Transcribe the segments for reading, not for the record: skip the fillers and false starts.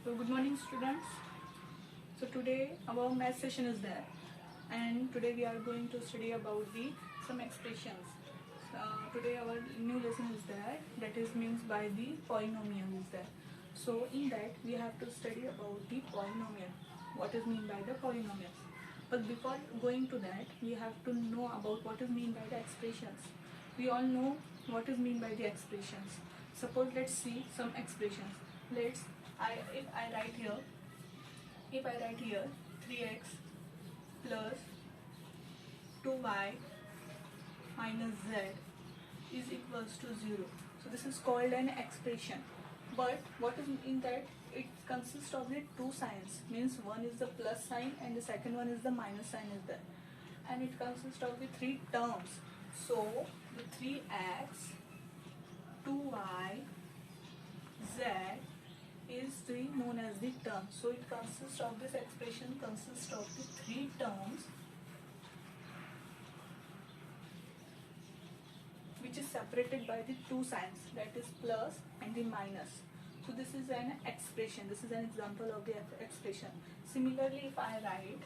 So good morning students. So today our math session is there, and today we are going to study about the some expressions. Today our new lesson is there, that is means by the polynomial is there. So in that we have to study about the polynomial. What is mean by the polynomials? But before going to that, we have to know about what is mean by the expressions. We all know what is mean by the expressions. Suppose let's see some expressions. Let's I if I write here if I write here 3x plus 2y minus z is equals to 0. So this is called an expression. But what is in that? It consists of the two signs. Means one is the plus sign and the second one is the minus sign is there. And it consists of the three terms. So the 3x, 2y, z is known as the term. So it consists of this expression consists of the three terms which is separated by the two signs, that is plus and the minus. So this is an expression. This is an example of the expression. Similarly, if I write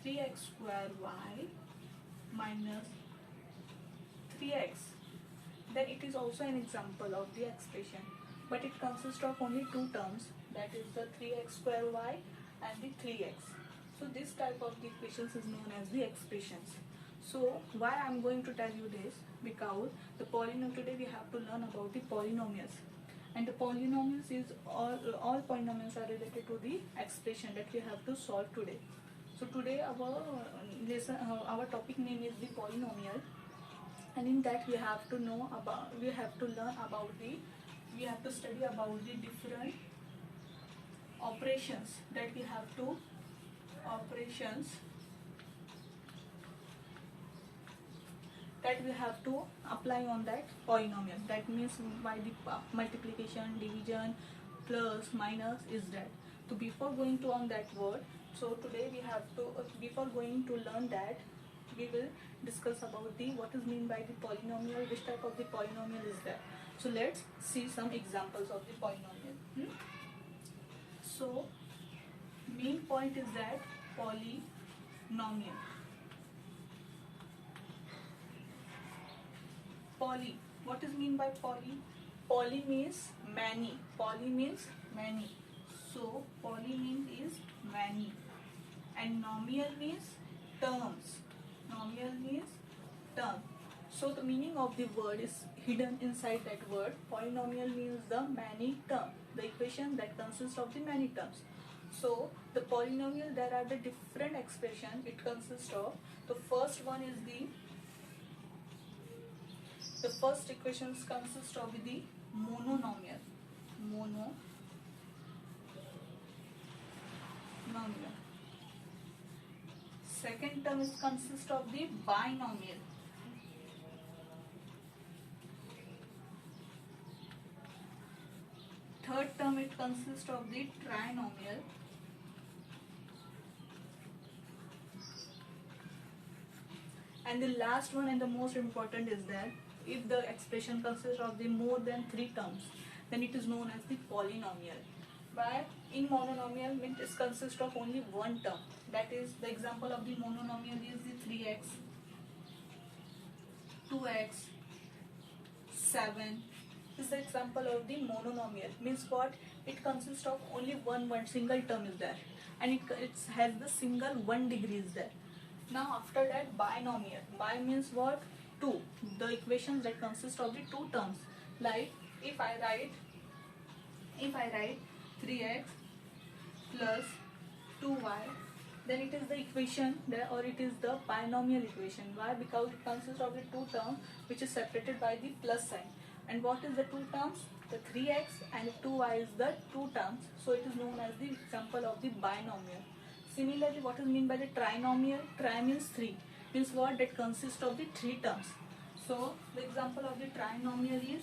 3x square y minus 3x, then it is also an example of the expression. But it consists of only two terms, that is the 3x square y and the 3x. So this type of the equations is known as the expressions. So why I am going to tell you this? Because the polynomial, today we have to learn about the polynomials. And the polynomials is all polynomials are related to the expression that we have to solve today. So today our lesson, our topic name is the polynomial, and in that we have to know about, we have to learn about the, we have to study about the different operations that we have to apply on that polynomial. That means by the multiplication, division, plus, minus is that. So before going to on that word, so today we have to before going to learn that, we will discuss about the what is mean by the polynomial, which type of the polynomial is there. So let's see some examples of the polynomial. So main point is that polynomial. Poly. What is mean by poly? Poly means many. Poly means many. So poly means is many. And nomial means terms. Nomial means term. So the meaning of the word is hidden inside that word. Polynomial means the many term. The equation that consists of the many terms. So the polynomial, there are the different expression it consists of. The first one is the first equations consist of the mononomial. Second term is consist of the binomial. Third term it consists of the trinomial. And the last one and the most important is that if the expression consists of the more than three terms, then it is known as the polynomial. But in mononomial, it consists of only one term. That is, the example of the mononomial is the 3x, 2x, 7. This is the example of the mononomial. Means what? It consists of only one single term is there, and it has the single 1 degree is there. Now after that, binomial. Bi means what? 2. The equations that consist of the two terms. Like if I write 3x plus 2y, then it is the equation there, or it is the binomial equation. Why? Because it consists of the two terms which is separated by the plus sign. And what is the two terms? The 3x and 2y is the two terms. So it is known as the example of the binomial. Similarly, what is mean by the trinomial? Tri means 3. Means what? That consists of the three terms. So the example of the trinomial is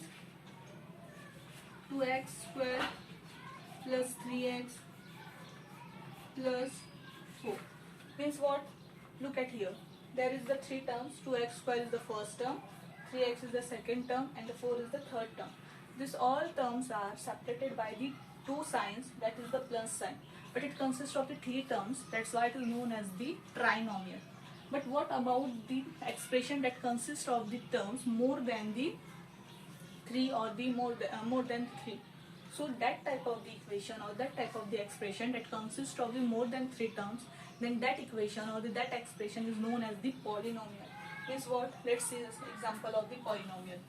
2x square plus 3x plus 4. Means what? Look at here. There is the three terms. 2x square is the first term, 3x is the second term, and the 4 is the third term. This all terms are separated by the two signs, that is the plus sign, but it consists of the three terms. That's why it is known as the trinomial. But what about the expression that consists of the terms more than the three, or the more than three? So that type of the equation, or that type of the expression that consists of the more than three terms, then that equation or that expression is known as the polynomial. Means what? Let's see this example of the polynomial.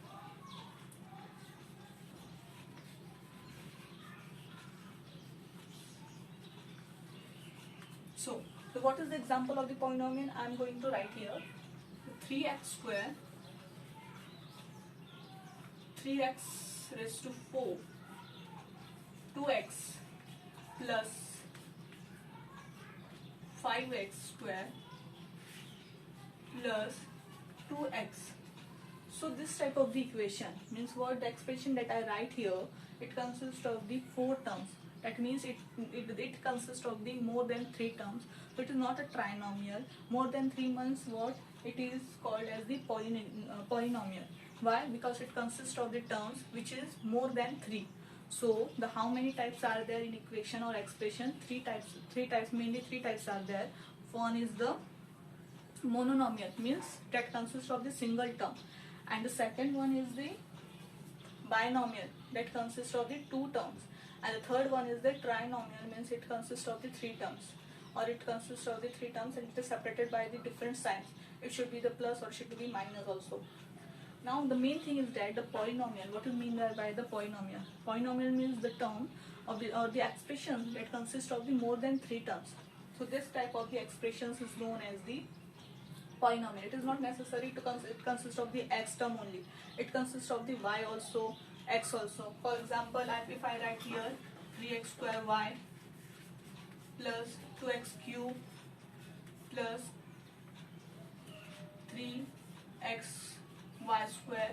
So what is the example of the polynomial? I am going to write here 3x square, 3x raised to 4, 2x plus 5x square plus 2x. So this type of the equation means what? The expression that I write here, it consists of the four terms. That means it consists of the more than three terms. So it is not a trinomial. More than three means what? It is called as the polynomial. Why? Because it consists of the terms which is more than three. So the how many types are there in equation or expression? Three types. Mainly three types are there. One is the mononomial, means that consists of the single term, and the second one is the binomial, that consists of the two terms, and the third one is the trinomial, means it consists of the three terms, or it consists of the three terms and it is separated by the different signs. It should be the plus or should be minus also. Now the main thing is that the polynomial, what is mean by the polynomial? Polynomial means the term of the or the expression that consists of the more than three terms. So this type of the expressions is known as the polynomial. It is not necessary to consist of the x term only. It consists of the y also, x also. For example, if I write here 3x square y plus 2x cube plus 3x y square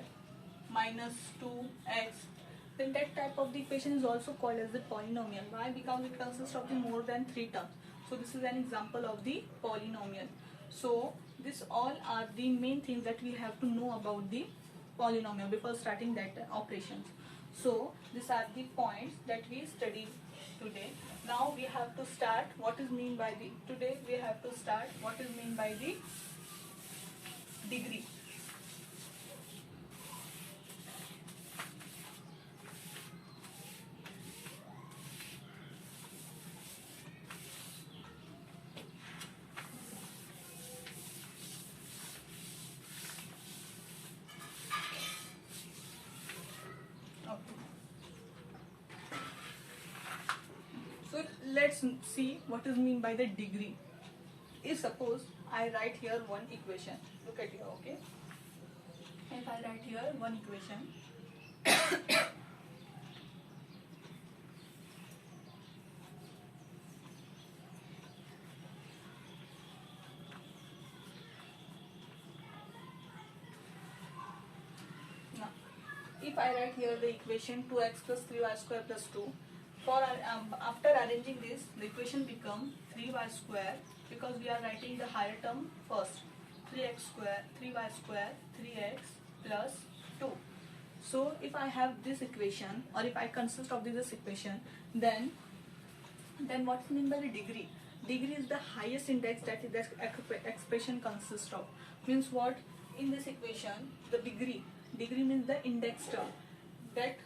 minus 2x, then that type of the equation is also called as the polynomial. Why? Because it consists of the more than three terms. So this is an example of the polynomial. So this all are the main things that we have to know about the polynomial before starting that operations. So these are the points that we studied today. Now we have to start what is mean by the today we have to start what is mean by the degree. So let's see what is mean by the degree. If suppose I write here one equation, look at here, okay? If I write here one equation, now if I write here the equation 2x plus 3y square plus 2, after arranging this, the equation become 3y square, because we are writing the higher term first. 3x square, 3y square, 3x plus 2. So if I have this equation, or if I consist of this equation, then what's mean by the degree? Degree is the highest index that this expression consists of. Means what? In this equation, the degree means the index term that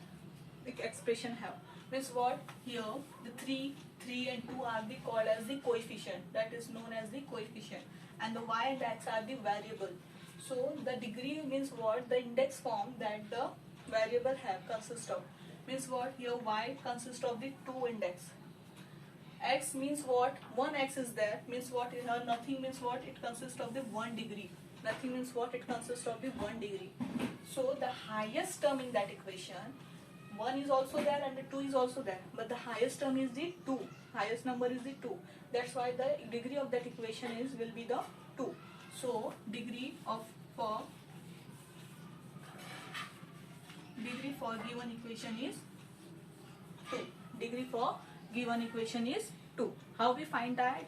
the expression have. Means what? Here the 3 and 2 are the called as the coefficient, that is known as the coefficient, and the y and x are the variable. So the degree means what? The index form that the variable have consist of. Means what? Here y consists of the 2 index. X means what? 1x is there, means what? Here nothing means what? It consists of the 1 degree. Nothing means what? It consists of the 1 degree. So the highest term in that equation, 1 is also there and the 2 is also there, but the highest term is the 2. Highest number is the 2. That's why the degree of that equation will be the 2. So degree for given equation is 2. Degree for given equation is 2. How we find that?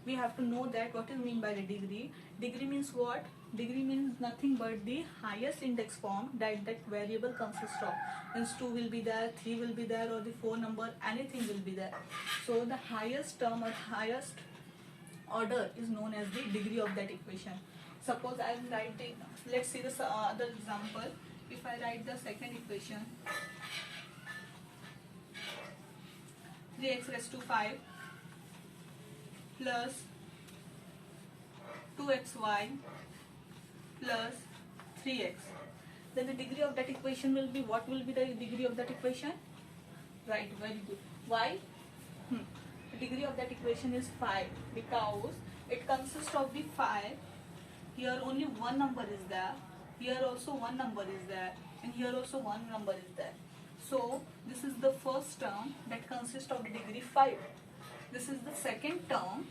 we have to know that what is mean by the degree. Degree means what? Degree means nothing but the highest index form that variable consists of. Means 2 will be there, 3 will be there, or the 4 number, anything will be there. So the highest term or highest order is known as the degree of that equation. Suppose I am writing, let's see this other example. If I write the second equation, 3x raised to 5 plus 2xy plus 3x, then the degree of that equation will be, what will be the degree of that equation? Right, very good. Why? The degree of that equation is 5 because it consists of the 5. Here only one number is there, here also one number is there, and here also one number is there. So this is the first term that consists of the degree 5. This is the second term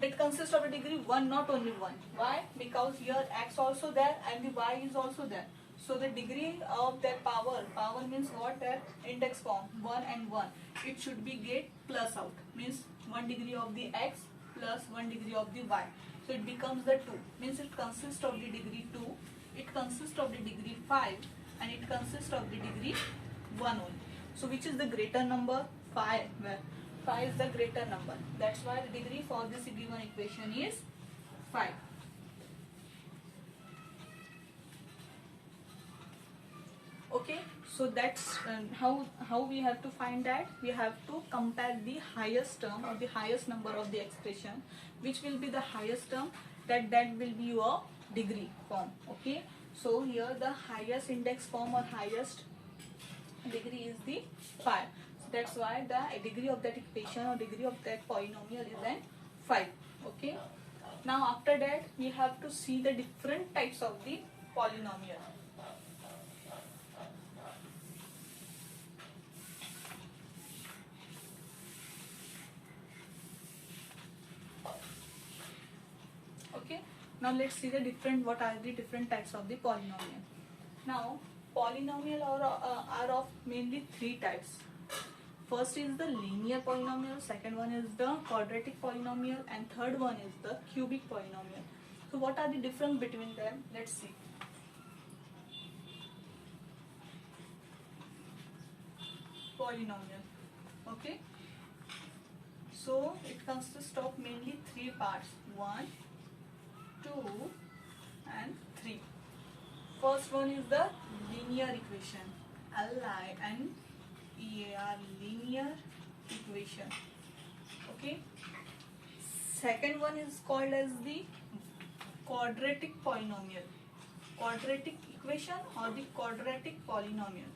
that consists of a degree 1, not only 1. Why? Because here x also there and the y is also there. So the degree of that power means what? That index form 1 and 1. It should be get plus out. Means 1 degree of the x plus 1 degree of the y. So it becomes the 2. Means it consists of the degree 2. It consists of the degree 5 and it consists of the degree 1 only. So which is the greater number? 5. Where 5 is the greater number. That's why the degree for this given equation is 5. Okay, so that's how we have to find that. We have to compare the highest term or the highest number of the expression. Which will be the highest term? That will be your degree form. Okay, so here the highest index form or highest degree is the 5. So that's why the degree of that equation or degree of that polynomial is then 5. Okay, now after that we have to see the different types of the polynomial. Okay, now let's see the what are the different types of the polynomial. Now polynomial are of mainly 3 types. First is the linear polynomial, second one is the quadratic polynomial, and third one is the cubic polynomial. So what are the difference between them? Let's see. Polynomial. Okay, so it consists of mainly 3 parts: 1, 2 and 3. First one is the linear equation, L-I-N-E-A-R, linear equation. Okay, second one is called as the quadratic polynomial, quadratic equation or the quadratic polynomial.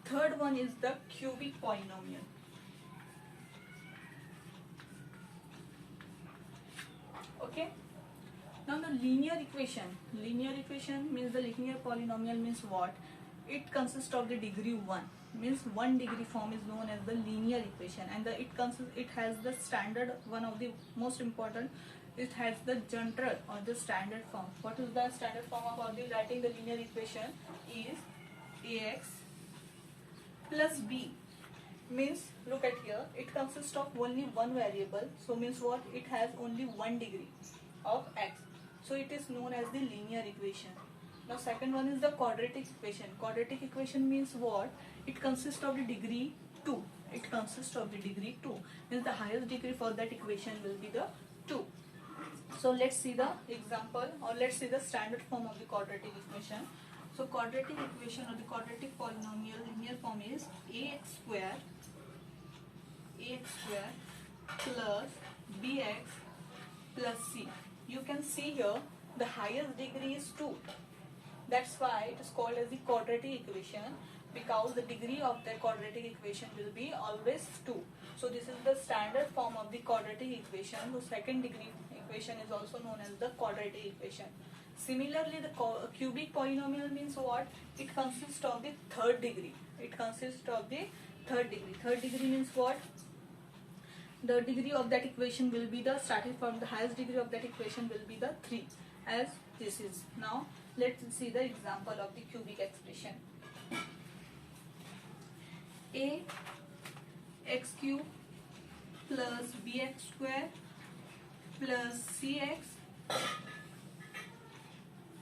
Third one is the cubic polynomial. Okay, now the linear equation means the linear polynomial means what? It consists of the degree 1, means 1 degree form is known as the linear equation, and it has the standard, one of the most important, it has the general or the standard form. What is the standard form of the writing the linear equation? Is ax plus b. Means look at here, it consists of only one variable, so means what? It has only 1 degree of x, so it is known as the linear equation. Now second one is the quadratic equation. Quadratic equation means what? It consists of the degree 2. It consists of the degree 2, means the highest degree for that equation will be the 2. So let's see the example, or let's see the standard form of the quadratic equation. So quadratic equation or the quadratic polynomial linear form is ax square plus bx plus c. You can see here the highest degree is 2. That's why it is called as the quadratic equation, because the degree of the quadratic equation will be always 2. So this is the standard form of the quadratic equation. So second degree equation is also known as the quadratic equation. Similarly, the cubic polynomial means what? It consists of the third degree. It consists of the third degree. Third degree means what? The degree of that equation will be the, starting from the highest degree of that equation will be the 3, as this is. Now let's see the example of the cubic expression. a x cube plus bx square plus cx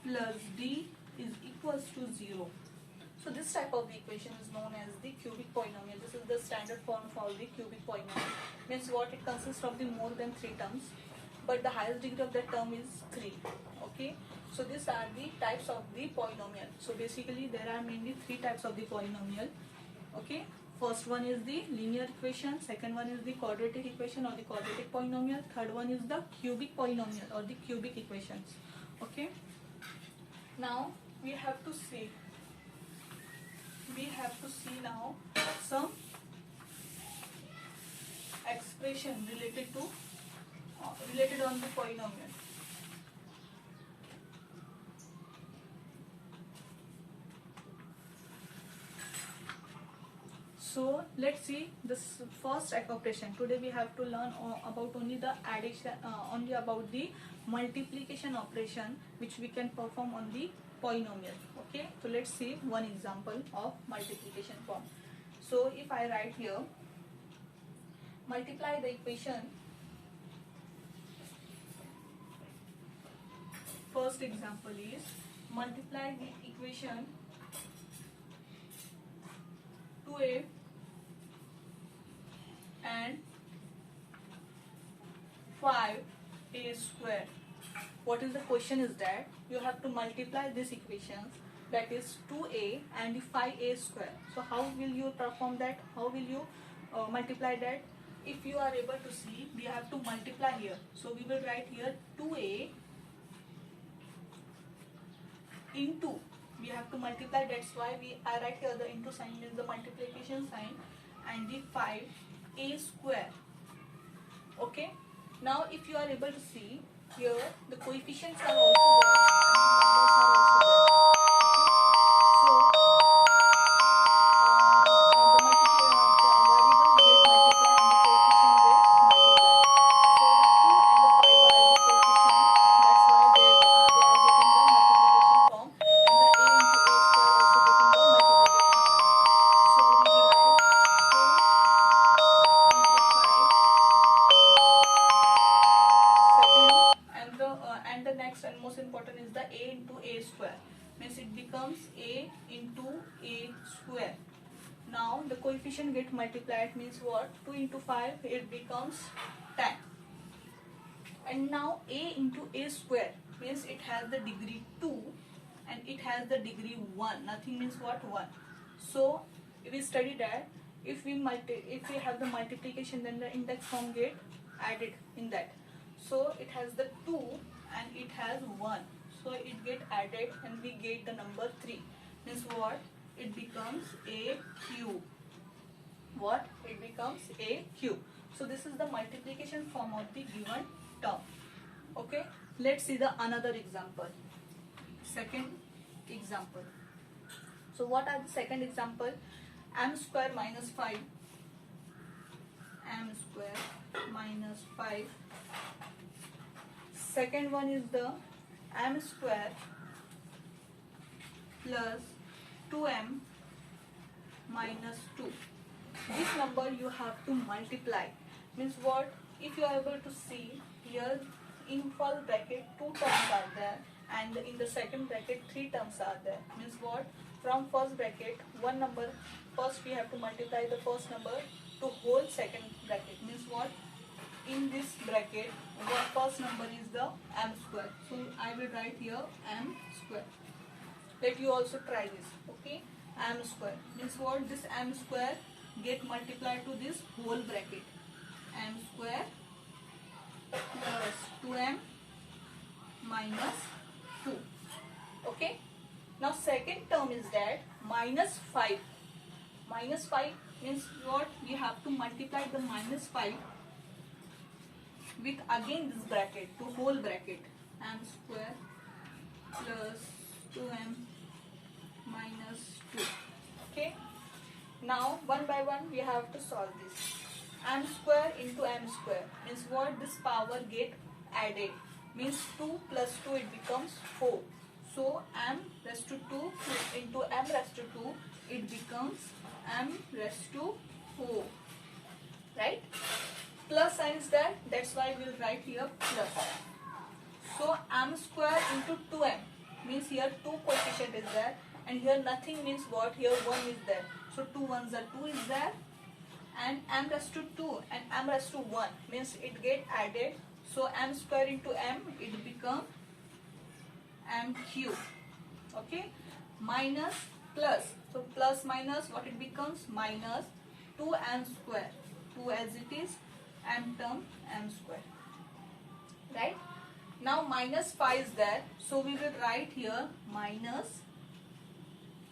plus d is equals to 0. So this type of equation is known as the cubic polynomial. This is the standard form for the cubic polynomial. Means what? It consists of the more than 3 terms, but the highest degree of that term is 3. Okay. So these are the types of the polynomial. So basically there are mainly 3 types of the polynomial. Okay. First one is the linear equation, second one is the quadratic equation or the quadratic polynomial, third one is the cubic polynomial or the cubic equations. Okay. Now we have to see now some expression related on the polynomial. So let's see this first operation. Today we have to learn about only the addition, only about the multiplication operation which we can perform on the polynomial. Okay, so let's see one example of multiplication form. So if I write here, multiply the equation. First example is multiply the equation 2a and 5a square. What is the question is that you have to multiply these equations, that is 2a and the 5a square. So how will you perform that? How will you multiply that? If you are able to see, we have to multiply here. So we will write here 2a into, we have to multiply, that's why I write here the into sign, means the multiplication sign, and the 5a square. Okay. Now if you are able to see here, the coefficients are also there and the next and most important is the a into a square, means it becomes a into a square. Now the coefficient get multiplied, means what? 2 into 5, it becomes 10. And now a into a square means it has the degree 2 and it has the degree 1. Nothing means what? 1. So we study that if we have the multiplication, then the index form get added in that. So it has the 2 and it has 1. So it get added and we get the number 3. Means what? It becomes a cube. What? It becomes a cube. So this is the multiplication form of the given term. Okay. Let's see the another example. Second example. So what are the second example? M square minus 5. M square minus 5. Second one is the m square plus 2m minus 2. This number you have to multiply. Means what? If you are able to see here, in first bracket 2 terms are there and in the second bracket 3 terms are there. Means what? From first bracket one number, first we have to multiply the first number to whole second bracket. Means what? In this bracket, first number is the m square. So I will write here m square. Let you also try this. Okay, m square means what? This m square get multiplied to this whole bracket. M square plus 2m minus 2. Okay. Now second term is that minus 5. Minus 5 means what? We have to multiply the minus 5 with again this bracket to whole bracket. M square plus 2m minus 2. Okay. Now one by one we have to solve this. M square into m square means what? This power get added. Means 2 plus 2 it becomes 4. So m raised to 2 into m raised to 2, it becomes m raised to 4, right? Plus sign is there, that's why we'll write here plus. So m square into 2m means here 2 coefficient is there, and here nothing means what? Here 1 is there. So 2 ones are 2 is there, and m raised to 2 and m raised to 1 means it get added. So m square into m, it become m cube. Okay, minus plus. So plus minus, what it becomes? Minus 2m square. 2 as it is, m term m square. Right? Now minus 5 is there. So we will write here minus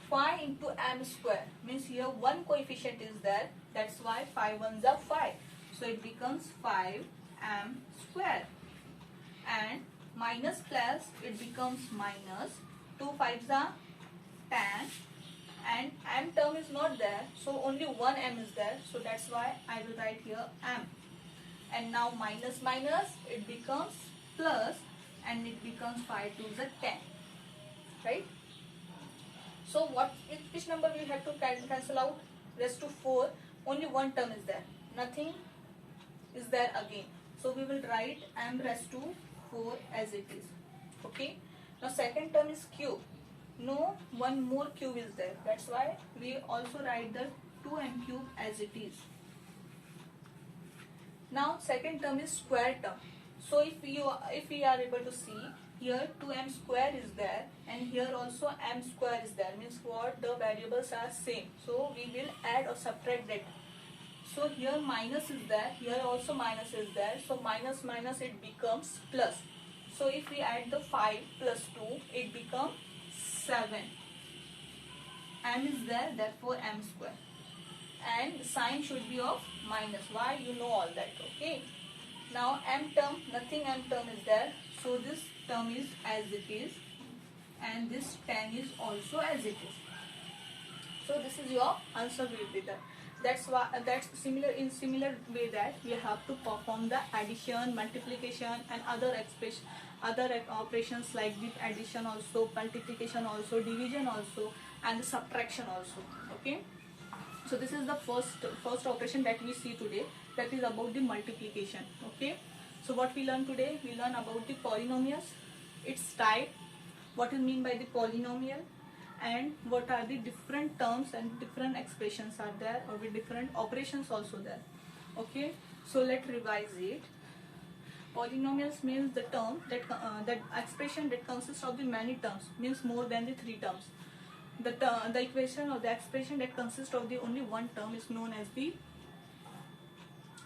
5 into m square. Means here one coefficient is there. That's why 5 ones are 5. So it becomes 5m square. And minus plus, it becomes minus 2 5s are 10, and m term is not there, so only one m is there, so that's why I will write here m. And now minus minus, it becomes plus, and it becomes 5 2s are 10, right? So which number we have to cancel out? Raised to 4, only one term is there, nothing is there again, so we will write m raised to 4 as it is. Okay, now second term is cube. No, one more cube is there, that's why we also write the 2m cube as it is. Now second term is square term. So if we are able to see, here 2m square is there, and here also m square is there, means what? The variables are same, so we will add or subtract that. So here minus is there, here also minus is there, so minus minus, it becomes plus. So if we add the 5 plus 2, it becomes 7. M is there, therefore m square. And the sign should be of minus. Why? You know all that. Okay. Now m term, nothing m term is there, so this term is as it is, and this 10 is also as it is. So this is your answer will be there. That's why similar way that we have to perform the addition, multiplication, and other operations like the addition also, multiplication also, division also, and the subtraction also. Okay. So this is the first operation that we see today, that is about the multiplication. Okay. So what we learn today? We learn about the polynomials, its type, what is mean by the polynomial, and what are the different terms and different expressions are there, or with different operations also there. Okay, so let's revise it. Polynomials means the term that expression that consists of the many terms, means more than the 3 terms. The equation or the expression that consists of the only one term is known as the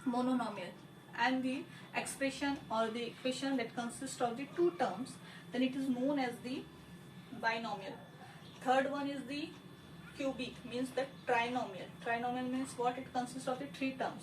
monomial, and the expression or the equation that consists of the 2 terms, then it is known as the binomial. Third one is the cubic, means the trinomial. Trinomial means what? It consists of the 3 terms.